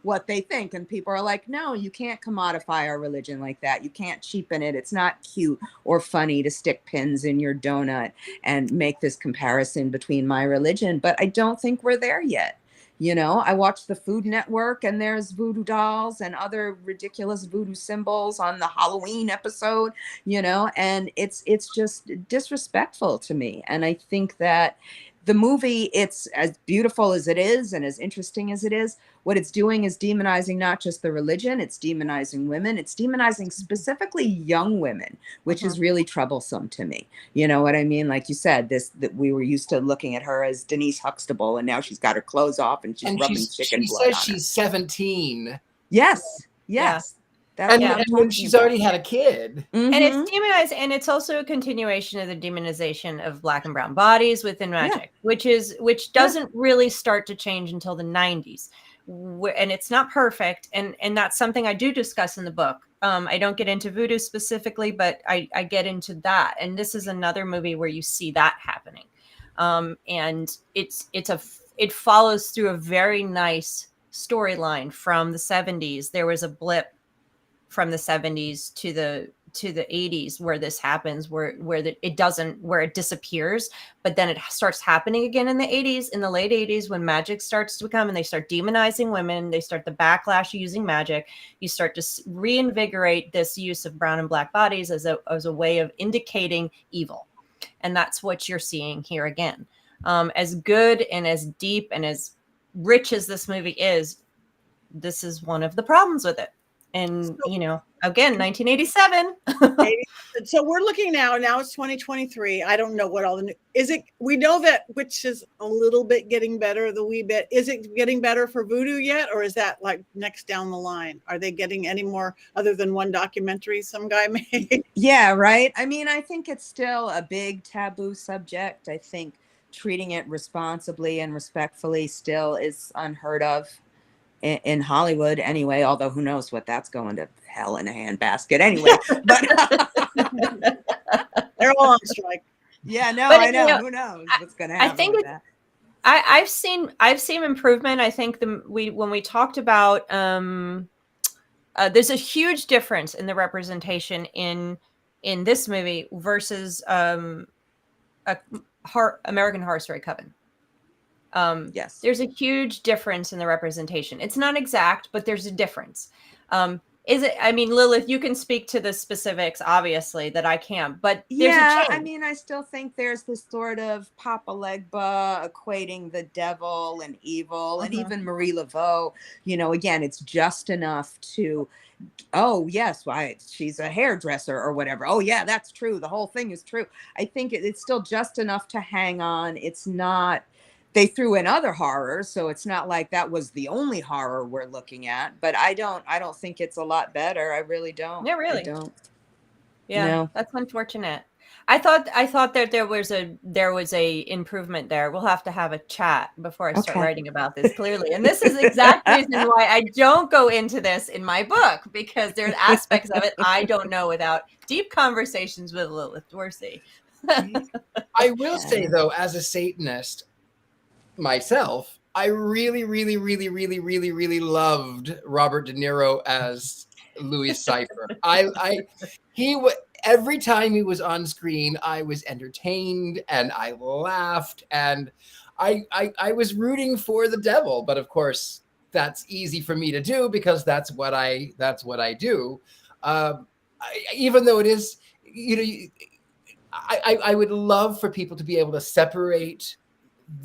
what they think. And people are like, no, you can't commodify our religion like that. You can't cheapen it. It's not cute or funny to stick pins in your donut and make this comparison between my religion. But I don't think we're there yet. You know, I watch the Food Network, and there's voodoo dolls and other ridiculous voodoo symbols on the Halloween episode, you know, and it's just disrespectful to me. And I think that the movie, it's as beautiful as it is and as interesting as it is, what it's doing is demonizing not just the religion, it's demonizing women, it's demonizing specifically young women, which is really troublesome to me. You know what I mean? Like you said, that we were used to looking at her as Denise Huxtable, and now she's got her clothes off and she's rubbing chicken blood on her. She says she's 17. Yes. Yeah. That's and she's already had a kid. And it's demonized, and it's also a continuation of the demonization of Black and brown bodies within magic, which doesn't really start to change until the 90s. And it's not perfect, and that's something I do discuss in the book. I don't get into voodoo specifically, but I get into that. And this is another movie where you see that happening. And it follows through a very nice storyline from the 70s. There was a blip from the 70s to the 80s where this happens, where it disappears, but then it starts happening again in the 80s, in the late 80s, when magic starts to come and they start demonizing women. They start the backlash using magic. You start to reinvigorate this use of brown and black bodies as a way of indicating evil. And that's what you're seeing here again. As good and as deep and as rich as this movie is, this is one of the problems with it. And, you know, again, 1987. So we're looking now it's 2023. I don't know what all the new, we know that which is a little bit getting better, the wee bit. Is it getting better for voodoo yet? Or is that like next down the line? Are they getting any more other than one documentary some guy made? Yeah, right. I mean, I think it's still a big taboo subject. I think treating it responsibly and respectfully still is unheard of in Hollywood anyway, although who knows what that's going to hell in a handbasket anyway. But they're all on strike. Yeah, no, but I know. You know, who knows what's going to happen? I think with that. I've seen improvement. I think when we talked about there's a huge difference in the representation in this movie versus American Horror Story Coven. Yes, there's a huge difference in the representation. It's not exact, but there's a difference. Is it? I mean, Lilith, you can speak to the specifics, obviously, that I can't. But there's yeah, a change. I mean, I still think there's this sort of Papa Legba equating the devil and evil, and even Marie Laveau. You know, again, it's just enough to, oh yes, why she's a hairdresser or whatever. Oh yeah, that's true. The whole thing is true. I think it's still just enough to hang on. It's not. They threw in other horrors, so it's not like that was the only horror we're looking at. But I don't think it's a lot better. I really don't. Yeah, really. I don't. Yeah, no. That's unfortunate. I thought that there was a improvement there. We'll have to have a chat before I start writing about this clearly. And this is the exact reason why I don't go into this in my book, because there's aspects of it I don't know without deep conversations with Lilith Dorsey. I will say though, as a Satanist myself, I really, really, really, really, really, really loved Robert De Niro as Louis Cyphre. Every time he was on screen, I was entertained and I laughed and I was rooting for the devil. But of course, that's easy for me to do because that's what I do. Even though it is, I would love for people to be able to separate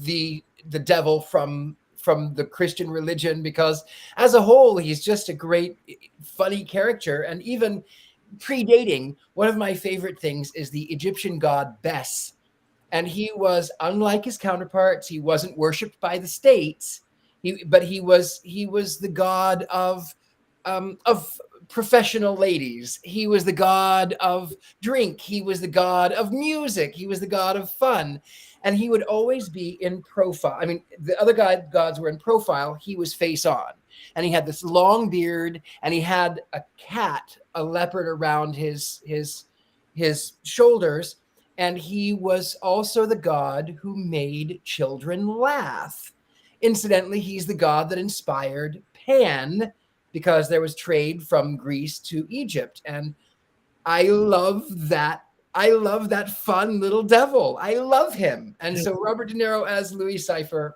the devil from the Christian religion, because as a whole, he's just a great, funny character. And even predating, one of my favorite things is the Egyptian god Bes. And he was, unlike his counterparts, he wasn't worshipped by the states, but he was the god of professional ladies. He was the god of drink. He was the god of music. He was the god of fun. And he would always be in profile. I mean, the other gods were in profile. He was face on. And he had this long beard, and he had a cat, a leopard around his shoulders. And he was also the god who made children laugh. Incidentally, he's the god that inspired Pan, because there was trade from Greece to Egypt. And I love that. I love that fun little devil. I love him. And so Robert De Niro as Louis Cyphre,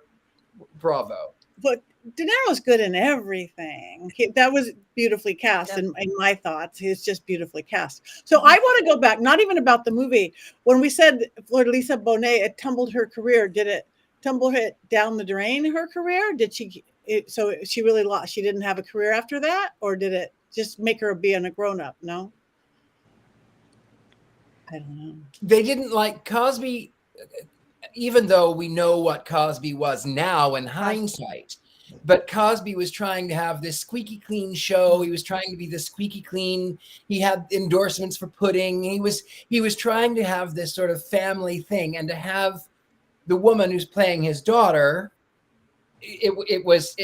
bravo. But De Niro's good in everything. That was beautifully cast in my thoughts. He was just beautifully cast. So I want to go back, not even about the movie. When we said Fleur de Lisa Bonet, it tumbled her career. Did it tumble it down the drain, her career? Did so she really lost? She didn't have a career after that? Or did it just make her being a grown-up? No? I don't know. They didn't like Cosby, even though we know what Cosby was now in hindsight. But Cosby was trying to have this squeaky clean show. He was trying to be this squeaky clean. He had endorsements for pudding. He was trying to have this sort of family thing, and to have the woman who's playing his daughter, it was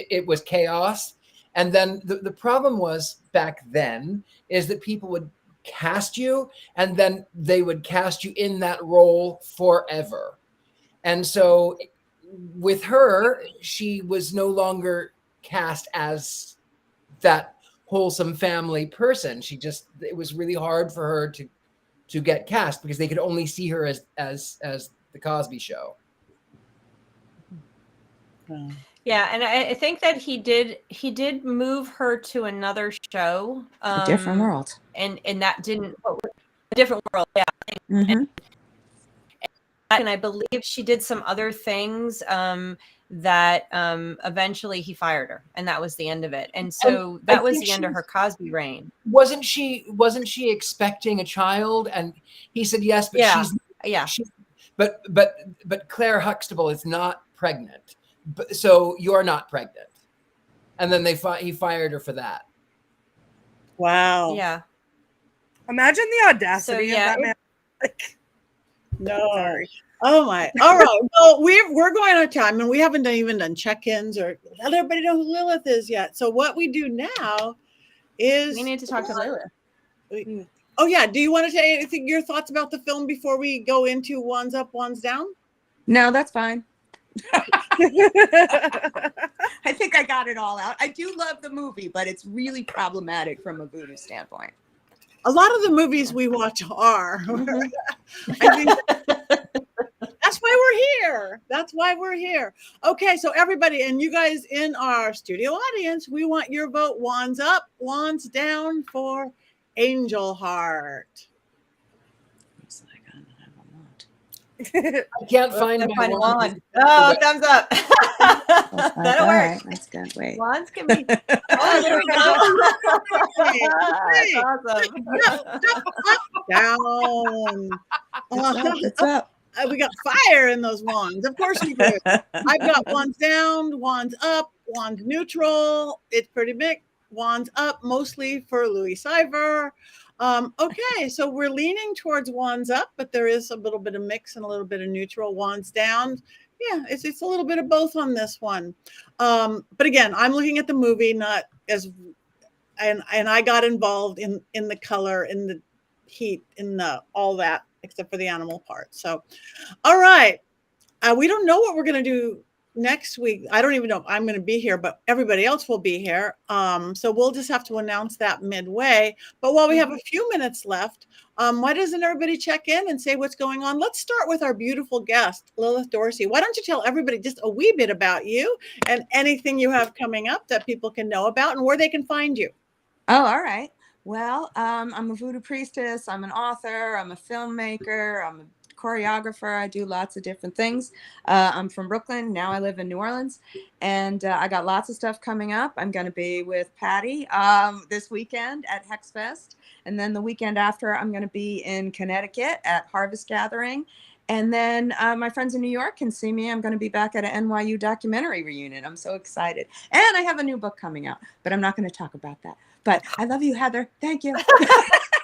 chaos. And then the problem was back then is that people would cast you, and then they would cast you in that role forever. And so with her, she was no longer cast as that wholesome family person. It was really hard for her to get cast, because they could only see her as the Cosby Show. Yeah, and I think that he did move her to another show, A Different World, and that didn't A Different World. Yeah, mm-hmm. and I believe she did some other things that eventually he fired her, and that was the end of it. And so that was the end of her Cosby reign. Wasn't she expecting a child? And he said yes, but but Claire Huxtable is not pregnant. So you're not pregnant. And then he fired her for that. Wow. Yeah. Imagine the audacity of that man. No. Sorry. Oh my. All right. Well, we're going on time, and we haven't even done check-ins or let everybody know who Lilith is yet. So what we do now is we need to talk to Lilith. Oh yeah. Do you want to say anything, your thoughts about the film before we go into one's up, one's down? No, that's fine. I think I got it all out. I do love the movie, but it's really problematic from a voodoo standpoint. A lot of the movies we watch are. I think That's why we're here. That's why we're here. Okay, so everybody, and you guys in our studio audience, we want your vote. Wands up, wands down for Angel Heart. Looks like I don't have a wand. I can't find my wand. Oh, thumbs up. That'll All work. right, that's good. Wait. Wands can be. Oh, there we go. Hey, That's awesome. down. What's up? We got fire in those wands. Of course we do. I've got wands down, wands up, wands neutral. It's pretty big. Wands up, mostly for Louis Cyphre. Okay, so we're leaning towards wands up, but there is a little bit of mix and a little bit of neutral. Wands down. Yeah, it's a little bit of both on this one. But again, I'm looking at the movie, not as, and I got involved in the color, in the heat, in the all that, except for the animal part. So, all right, we don't know what we're gonna do next week. I don't even know if I'm going to be here, but everybody else will be here. So we'll just have to announce that midway. But while we have a few minutes left, why doesn't everybody check in and say what's going on? Let's start with our beautiful guest, Lilith Dorsey. Why don't you tell everybody just a wee bit about you and anything you have coming up that people can know about and where they can find you? Oh, all right. Well, I'm a voodoo priestess. I'm an author. I'm a filmmaker. I'm a choreographer. I do lots of different things. I'm from Brooklyn. Now I live in New Orleans, and I got lots of stuff coming up. I'm going to be with Patti this weekend at Hex Fest, and then the weekend after I'm going to be in Connecticut at Harvest Gathering, and then my friends in New York can see me. I'm going to be back at an NYU documentary reunion. I'm so excited, and I have a new book coming out, but I'm not going to talk about that. But I love you, Heather. Thank you.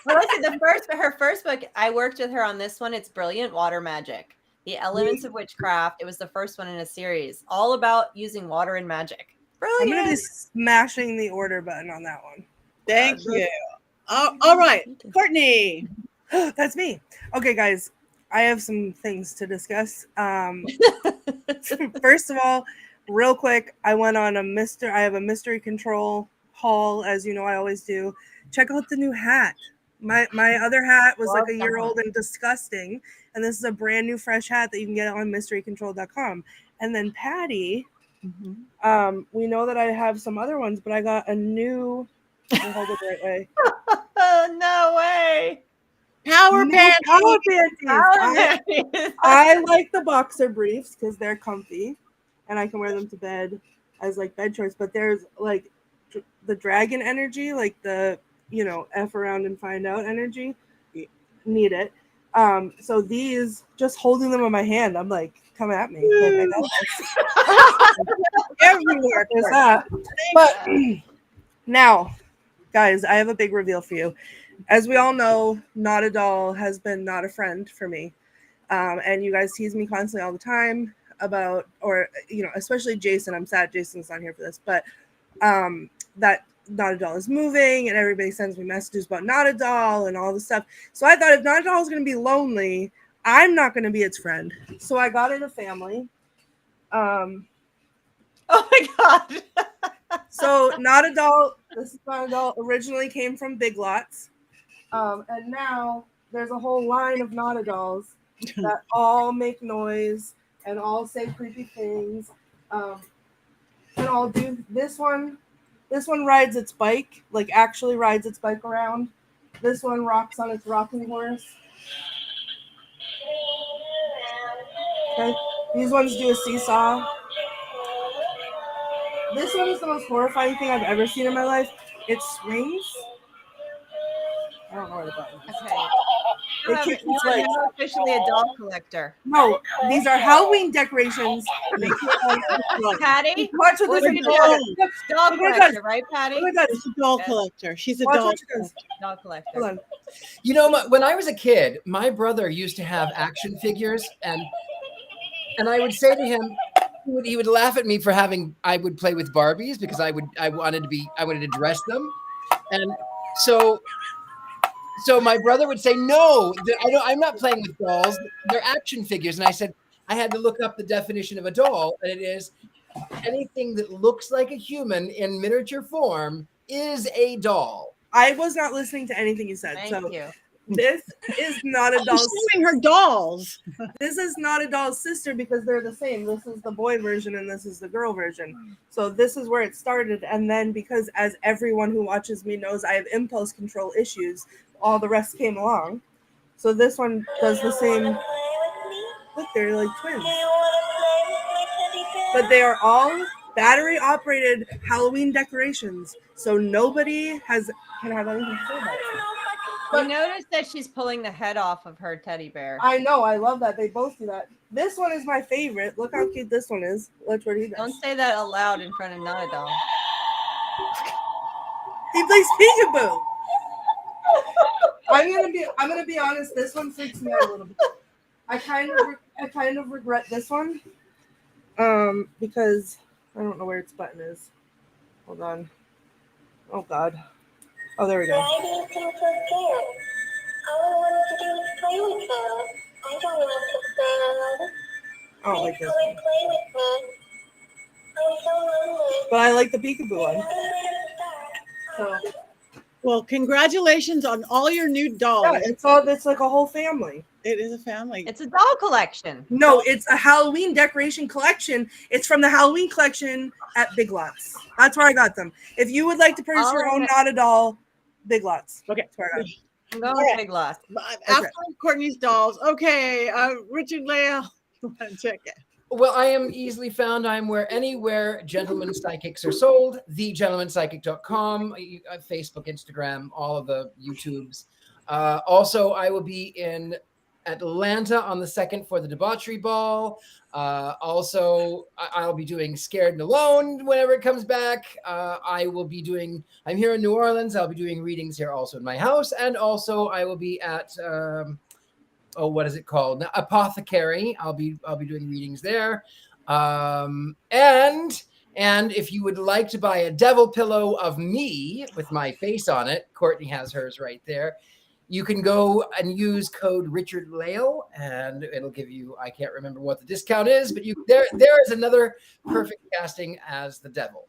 Well, listen, her first book, I worked with her on this one. It's brilliant. Water Magic, The Elements of Witchcraft. It was the first one in a series, all about using water and magic. Brilliant. I'm going to be smashing the order button on that one. Thank you. All right, Courtney. That's me. Okay, guys, I have some things to discuss. First of all, real quick, I went on I have a mystery control haul, as you know I always do. Check out the new hat. My other hat was like a year old and disgusting, and this is a brand new fresh hat that you can get on mysterycontrol.com. And then Patti, we know that I have some other ones, but I got a new. Hold it the right way. No way. Power panties. I like the boxer briefs because they're comfy, and I can wear them to bed as like bed shorts. But there's like the dragon energy, like the F around and find out energy. Need it. So these, just holding them in my hand, I'm like, come at me. Like, I everywhere. There's that. But now, guys, I have a big reveal for you. As we all know, Not a Doll has been not a friend for me. And you guys tease me constantly all the time about, or, especially Jason. I'm sad Jason's not here for this, but that Not a Doll is moving and everybody sends me messages about Not a Doll and all this stuff. So I thought if Not a Doll is going to be lonely, I'm not going to be its friend. So I got it a family. Oh my God. So Not a Doll, this is Not a Doll, originally came from Big Lots. And now there's a whole line of Not a Dolls that all make noise and all say creepy things. And I'll do this one. This one rides its bike, like actually rides its bike around. This one rocks on its rocking horse. Okay. These ones do a seesaw. This one is the most horrifying thing I've ever seen in my life. It swings. I don't know where the button is. Okay. You're officially a doll collector. No, these are Halloween decorations. Patty? Watch what this is. Doll collector, right, Patty? Oh my God, She's a doll collector. She's a Watch doll what she does. collector. Doll collector. Hold on. When I was a kid, my brother used to have action figures, and I would say to him, he would laugh at me for I would play with Barbies because I wanted to dress them, and so my brother would say, no, I'm not playing with dolls. They're action figures. And I said, I had to look up the definition of a doll, and it is anything that looks like a human in miniature form is a doll. I was not listening to anything you said. Thank you. This is not a doll's. She's showing her dolls. This is not a doll's sister because they're the same. This is the boy version and this is the girl version. So this is where it started. And then because as everyone who watches me knows, I have impulse control issues, all the rest came along. So this one does the same. Look, they're like twins. But they are all battery operated Halloween decorations. So nobody can have anything to say about it. You notice that she's pulling the head off of her teddy bear. I know. I love that. They both do that. This one is my favorite. Look how cute this one is. Watch what he does. Don't say that aloud in front of Not a Doll. He plays peekaboo. I'm gonna be honest. This one freaks me out a little bit. I kind of regret this one. Because I don't know where its button is. Hold on. Oh God. Oh, there we go. Why do you feel so scared? All I wanted to do was play with you. I don't want to stand. I don't like this one. Play with me. I'm so lonely. But I like the peekaboo one. So, Well, congratulations on all your new dolls. yeah, it's like a whole family. It is a family. It's a doll collection. No, it's a Halloween decoration collection. It's from the Halloween collection at Big Lots. That's where I got them. If you would like to purchase your own Not a Doll, Big Lots. Okay. That's where I got them. I'm going with Big Lots. After Courtney's dolls. Okay, Richard-Lael, you want to check it? Well, I am easily found. I'm anywhere gentlemen psychics are sold. TheGentlemanPsychic.com, Facebook, Instagram, all of the YouTubes. Also, I will be in Atlanta on the 2nd for the Debauchery Ball. Also, I'll be doing Scared and Alone whenever it comes back. I'm here in New Orleans. I'll be doing readings here also in my house. And also I will be at, what is it called? Apothecary. I'll be doing readings there. And if you would like to buy a devil pillow of me with my face on it, Courtney has hers right there. You can go and use code Richard-Lael, and it'll give you, I can't remember what the discount is, but there is another perfect casting as the devil.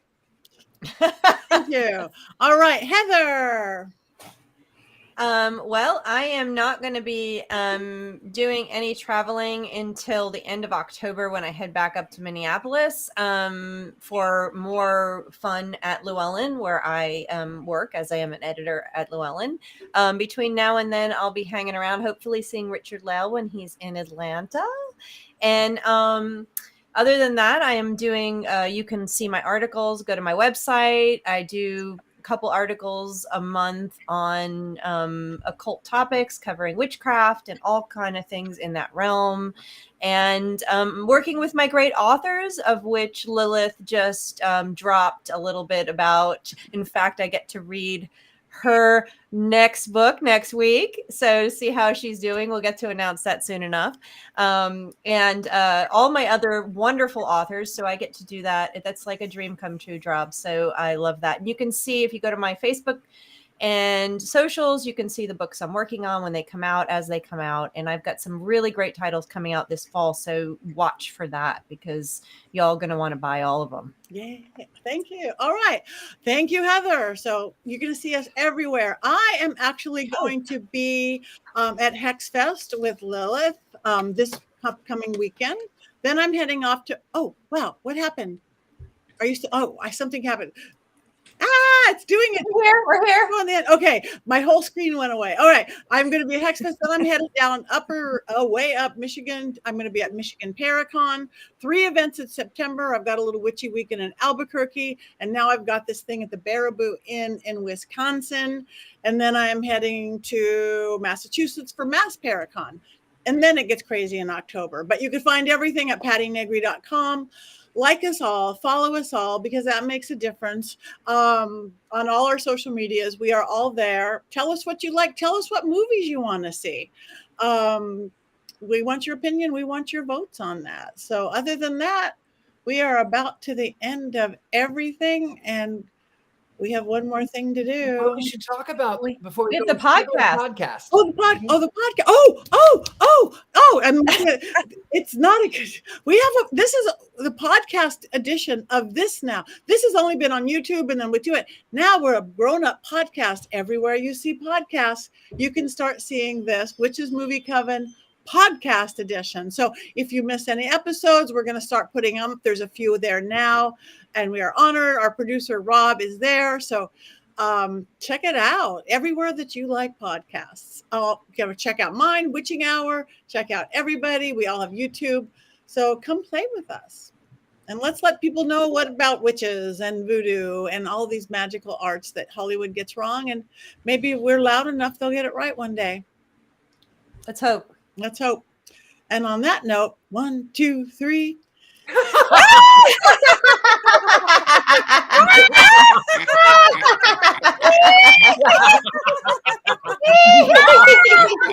Thank you. All right, Heather. Well, I am not going to be doing any traveling until the end of October when I head back up to Minneapolis for more fun at Llewellyn, where I work as I am an editor at Llewellyn. Between now and then, I'll be hanging around, hopefully seeing Richard-Lael when he's in Atlanta. And other than that, I am doing, you can see my articles, go to my website. I do couple articles a month on occult topics covering witchcraft and all kind of things in that realm, and working with my great authors, of which Lilith just dropped a little bit about. In fact, I get to read her next book next week, so to see how she's doing, we'll get to announce that soon enough. And all my other wonderful authors, so I get to do that. That's like a dream come true job, so I love that. And you can see, if you go to my Facebook and socials, you can see the books I'm working on when they come out, as they come out. And I've got some really great titles coming out this fall, so watch for that, because y'all going to want to buy all of them. Yeah, thank you. All right. Thank you, Heather. So you're going to see us everywhere. I am actually going to be at Hex Fest with Lilith this upcoming weekend. Then I'm heading off to, oh, wow, what happened? Are you still, something happened. It's doing it. We're here. Okay, my whole screen went away. All right, I'm going to be at Hex Fest. Then I'm headed down way up Michigan. I'm going to be at Michigan Paracon. 3 events in September. I've got a little witchy weekend in Albuquerque, and now I've got this thing at the Baraboo Inn in Wisconsin. And then I am heading to Massachusetts for Mass Paracon. And then it gets crazy in October. But you can find everything at pattinegri.com. Like us all, follow us all, because that makes a difference. On all our social medias, we are all there. Tell us what you like. Tell us what movies you want to see. We want your opinion. We want your votes on that. So other than that, we are about to the end of everything. And we have one more thing to do. Oh, we should talk about before we we have the podcast. podcast. Oh, the podcast. Oh, and it's not a good. This is the podcast edition of this now. This has only been on YouTube, and then we do it. Now we're a grown-up podcast. Everywhere you see podcasts, you can start seeing this, which is Movie Coven podcast edition. So if you miss any episodes, we're going to start putting them. There's a few there now, and we are honored. Our producer Rob is there. So check it out everywhere that you like podcasts. Check out mine, Witching Hour. Check out everybody. We all have YouTube. So come play with us. And let's let people know what about witches and voodoo and all these magical arts that Hollywood gets wrong. And maybe we're loud enough, they'll get it right one day. Let's hope. Let's hope. And on that note, 1, 2, 3.